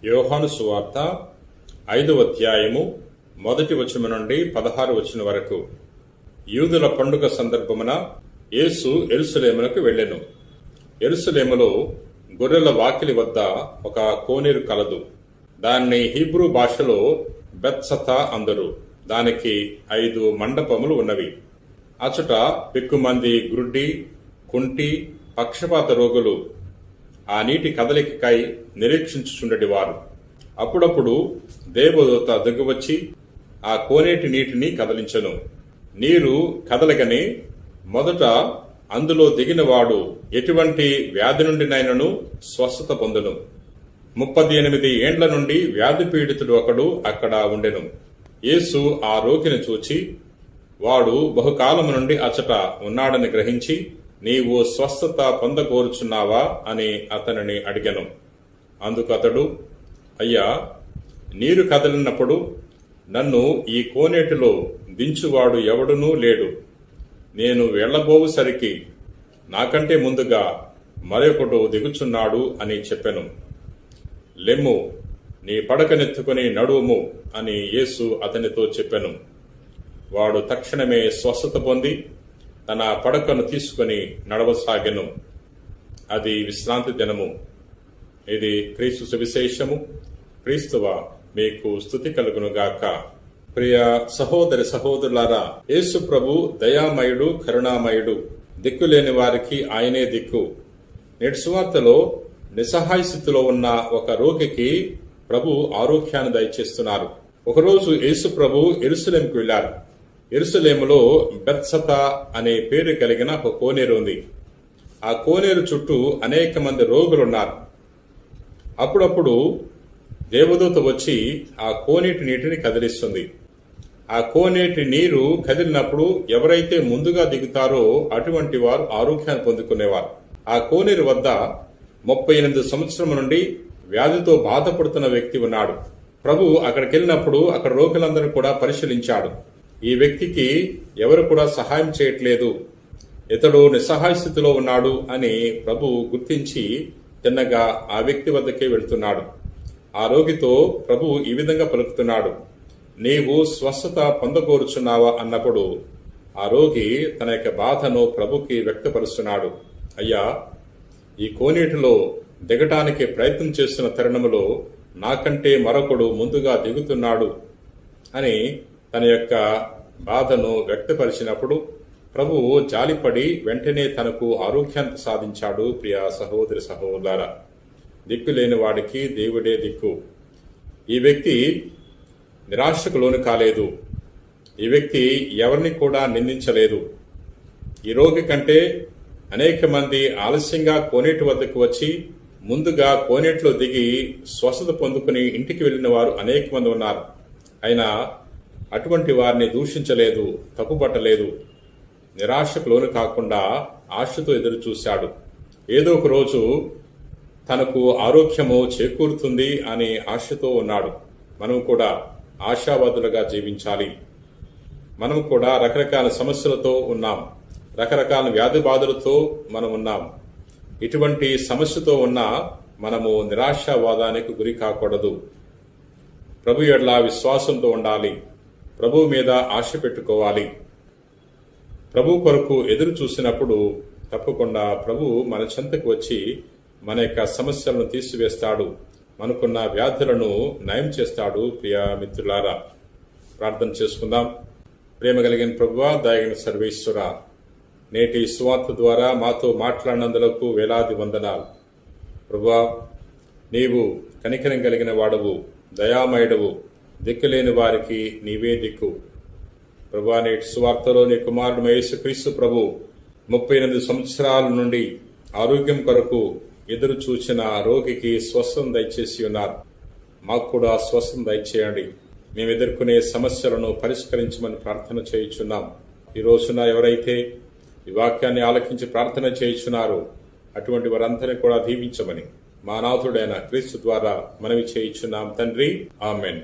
యోహాను సువార్త 5వ అధ్యాయము 1వ వచనం నుండి 16వ వచనం వరకు. యూదుల పండుగ సందర్భమున యేసు యెరూషలేమునకు వెళ్ళెను. యెరూషలేములో గొర్రెల వాకిలి వద్ద ఒక కోనేరు కలదు. దాన్ని హీబ్రూ భాషలో బెత్సతా అందరు. దానికి 5 మండపములు ఉన్నవి. అచట పెక్కుమంది గ్రుడ్డి, కుంటి, పక్షపాత రోగులు ఆ నీటి కదలికకై నిరీక్షించుచుండేవారు. అప్పుడప్పుడు దేవదూత దిగువచ్చి ఆ కోనేటి నీటిని కదలించెను. నీరు కదలగనే మొదట అందులో దిగినవాడు ఎటువంటి వ్యాధి నుండినైనను స్వస్థత పొందును. 38 ఏండ్ల నుండి వ్యాధి పీడితుడు ఒకడు అక్కడ ఉండెను. యేసు ఆ రోగిని చూచి, వాడు బహుకాలము నుండి అచట ఉన్నాడని గ్రహించి, నీవు స్వస్థత పొందకోరుచున్నావా అని అతనిని అడిగెను. అందుకు అతడు, అయ్యా, నీరు కదిలినప్పుడు నన్ను ఈ కోనేటిలో దించువాడు ఎవడునూ లేడు. నేను వెళ్లబోవుసరికి నాకంటే ముందుగా మరొకడు దిగుచున్నాడు అని చెప్పెను. లెమ్ము, నీ పడకనెత్తుకుని నడువుము అని యేసు అతనితో చెప్పెను. వాడు తక్షణమే స్వస్థత పొంది తన పడకను తీసుకుని నడవసాగెను. అది విశ్రాంతి దినము. ఇది క్రీస్తు సువిశేషము. క్రీస్తువ మీకు స్తుతి కలుగునుగాక. ప్రియ సహోదరి సహోదరులారా, యేసు ప్రభు దయామయుడు, కరుణామయుడు. దిక్కులేని వారికి ఆయనే దిక్కు. నేటి సువార్తలో నిస్సహాయ స్థితిలో ఉన్న ఒక రోగికి ప్రభు ఆరోగ్యాన్ని దయచేస్తున్నారు. ఒకరోజు యేసు ప్రభు యెరూషలేముకు వెళ్లారు. యెరూషలేములో బెత్సతా అనే పేరు కలిగిన ఒక కోనేరు ఉంది. ఆ కోనేరు చుట్టూ అనేక మంది రోగులున్నారు. అప్పుడప్పుడు దేవదూత వచ్చి ఆ కోనేటి నీటిని కదిలిస్తుంది. ఆ కోనేటి నీరు కదిలినప్పుడు ఎవరైతే ముందుగా దిగుతారో అటువంటి వారు ఆరోగ్యాన్ని పొందుకునేవారు. ఆ కోనేరు వద్ద 38 సంవత్సరం నుండి వ్యాధితో బాధపడుతున్న వ్యక్తి ఉన్నాడు. ప్రభు అక్కడికి వెళ్ళినప్పుడు అక్కడ రోగులందరూ కూడా పరిశీలించాడు. ఈ వ్యక్తికి ఎవరు కూడా సహాయం చేయట్లేదు, ఇతడు నిస్సహాయ స్థితిలో ఉన్నాడు అని ప్రభు గుర్తించి తిన్నగా ఆ వ్యక్తి వద్దకే వెళ్తున్నాడు. ఆ రోగితో ప్రభు ఈ విధంగా పలుకుతున్నాడు, నీవు స్వస్థత పొందకోరుచున్నావా అన్నప్పుడు ఆ రోగి తన యొక్క బాధను ప్రభుకి వ్యక్తపరుస్తున్నాడు. అయ్యా, ఈ కోనేటిలో దిగటానికి ప్రయత్నం చేస్తున్న తరుణములో నాకంటే మరొకడు ముందుగా దిగుతున్నాడు అని తన యొక్క బాధను వ్యక్తపరిచినప్పుడు ప్రభువు జాలిపడి వెంటనే తనకు ఆరోగ్యాన్ని సాధించాడు. ప్రియ సహోదరి సహోదరులారా, దిక్కులేని వాడికి దేవుడే దిక్కు. ఈ వ్యక్తి నిరాశకు లోను కాలేదు. ఈ వ్యక్తి ఎవరిని కూడా నిందించలేదు. ఈ రోగి కంటే అనేక మంది ఆలస్యంగా కోనేటి వద్దకు వచ్చి ముందుగా కోనేటిలో దిగి స్వస్థత పొందుకుని ఇంటికి వెళ్లిన వారు అనేక మంది ఉన్నారు. అయినా అటువంటి వారిని దూషించలేదు, తప్పుపట్టలేదు. నిరాశకు లోను కాకుండా ఆశతో ఎదురు చూశాడు. ఏదో ఒక రోజు తనకు ఆరోగ్యము చేకూరుతుంది అని ఆశతో ఉన్నాడు. మనం కూడా ఆశావాదులుగా జీవించాలి. మనం కూడా రకరకాల సమస్యలతో ఉన్నాం, రకరకాల వ్యాధి బాధలతో మనం ఉన్నాం. ఇటువంటి సమస్యతో ఉన్న మనము నిరాశావాదానికి గురి కాకూడదు. ప్రభు ఎడల విశ్వాసంతో ఉండాలి. ప్రభు మీద ఆశ పెట్టుకోవాలి. ప్రభు కొరకు ఎదురు చూసినప్పుడు తప్పకుండా ప్రభు మన చెంతకు వచ్చి మన యొక్క సమస్యలను తీసివేస్తాడు, మనకున్న వ్యాధులను నయం చేస్తాడు. ప్రియ మిత్రులారా, ప్రార్థన చేసుకుందాం. ప్రేమ కలిగిన ప్రభువా, దయగల సర్వేశ్వర, నేటి సువార్త ద్వారా మాతో మాట్లాడినందులకు వేలాది వందనాలు. ప్రభువా, నీవు కనికరం కలిగిన వాడవు, దయామయుడవు, దిక్కులేని వారికి నీవే దిక్కు. ప్రభువా, నేటి సువార్తలో నీ కుమారుడు యేసుక్రీస్తు ప్రభు 38 సంవత్సరాల నుండి ఆరోగ్యం కొరకు ఎదురు చూచిన రోగికి స్వస్థం దయచేసి ఉన్నారు. మాకు కూడా స్వస్థం దయచేయండి. మేము ఎదుర్కొనే సమస్యలను పరిష్కరించమని ప్రార్థన చేయుచున్నాం. ఈ రోజున ఎవరైతే ఈ వాక్యాన్ని ఆలకించి ప్రార్థన చేయుచున్నారో అటువంటి వారందరినీ కూడా దీవించమని మా నాథుడైన క్రీస్తు ద్వారా మనవి చేయుచున్నాం తండ్రి. ఆమెన్.